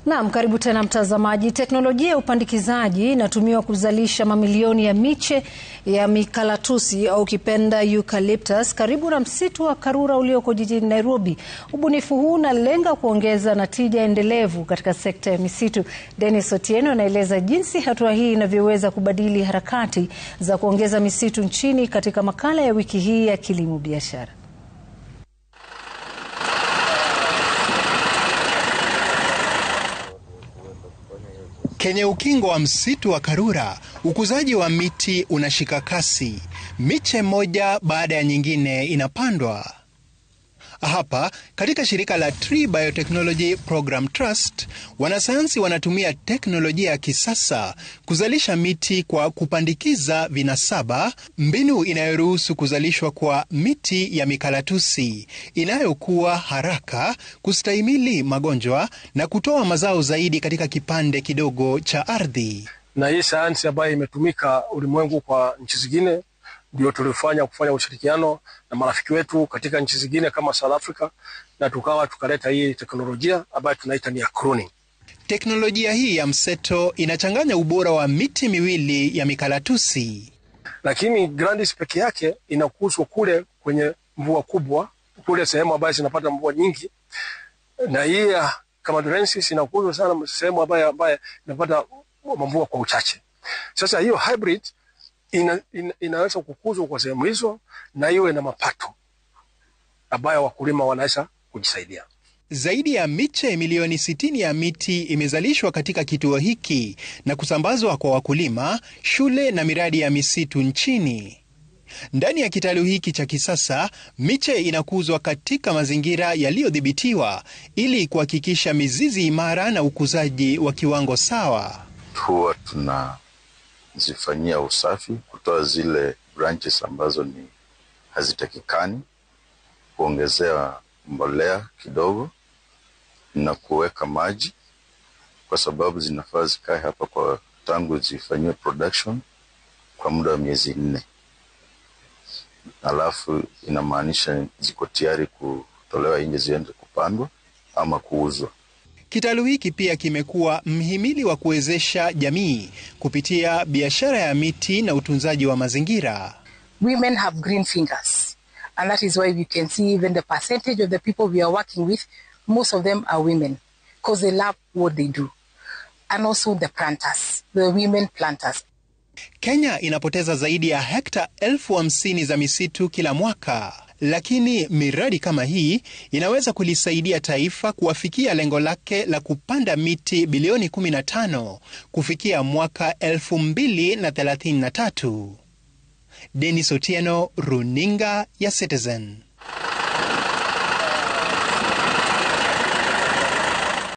Naam, karibu tena mtazamaji. Teknolojia ya upandikizaji inatumiwa kuzalisha mamilioni ya miche ya mikalatusi au kipenda eucalyptus karibu na msitu wa Karura ulioko jijini Nairobi. Ubunifu huu unalenga kuongeza natija endelevu katika sekta ya misitu. Dennis Otieno anaeleza jinsi hatua hii inavyoweza kubadili harakati za kuongeza misitu nchini katika makala ya wiki hii ya Kilimo Biashara. Kwenye ukingo wa msitu wa Karura, ukuzaji wa miti unashika kasi. Miche moja baada ya nyingine inapandwa. Hapa, katika shirika la Tree Biotechnology Program Trust, wanasayansi wanatumia teknolojia ya kisasa kuzalisha miti kwa kupandikiza vinasaba, mbinu inayoruhusu kuzalishwa kwa miti ya mikalatusi inayokuwa haraka, kustahimili magonjwa na kutoa mazao zaidi katika kipande kidogo cha ardhi. Na hii sayansi ambayo imetumika ulimwengu kwa nchi zingine ndio tulifanya ushirikiano na marafiki wetu katika nchi zingine kama South Africa, na tukaleta hii teknolojia ambayo tunaita ni cloning. Teknolojia hii ya mseto inachanganya ubora wa miti miwili ya mikalatusi. Lakini Grandis peke yake inakuzwa kule kwenye mvua kubwa, kule sehemu ambayo zinapata mvua nyingi, na hii Camaldurensis inakuzwa sana sehemu ambayo inapata mvua kwa uchache. Sasa hiyo hybrid inaweza kukuzwa kwa sehemu hizo na iwe na mapato ambayo wakulima wanaweza kujisaidia. Zaidi ya miche milioni 60 ya miti imezalishwa katika kituo hiki na kusambazwa kwa wakulima, shule na miradi ya misitu nchini. Ndani ya kitalu hiki cha kisasa, miche inakuzwa katika mazingira yaliyodhibitiwa ili kuhakikisha mizizi imara na ukuzaji wa kiwango sawa. Huwa tunazifanyia usafi, kutoa zile branches ambazo ni hazitakikani, kuongezea mbolea kidogo na kuweka maji, kwa sababu zinafaa zikae hapa kwa tangu zifanywe production kwa muda wa miezi 4. Alafu inamaanisha ziko tayari kutolewa nje ziende kupandwa ama kuuzwa. Kitalu hiki pia kimekuwa mhimili wa kuwezesha jamii kupitia biashara ya miti na utunzaji wa mazingira. Women have green fingers, and that is why you can see even the percentage of the people we are working with, most of them are women, because they love what they do. And also the planters, the women planters. Kenya inapoteza zaidi ya hekta 50,000 za misitu kila mwaka. Lakini miradi kama hii inaweza kulisaidia taifa kuwafikia lengo lake la kupanda miti bilioni 15 kufikia mwaka 2033. Dennis Otieno, Runinga ya Citizen.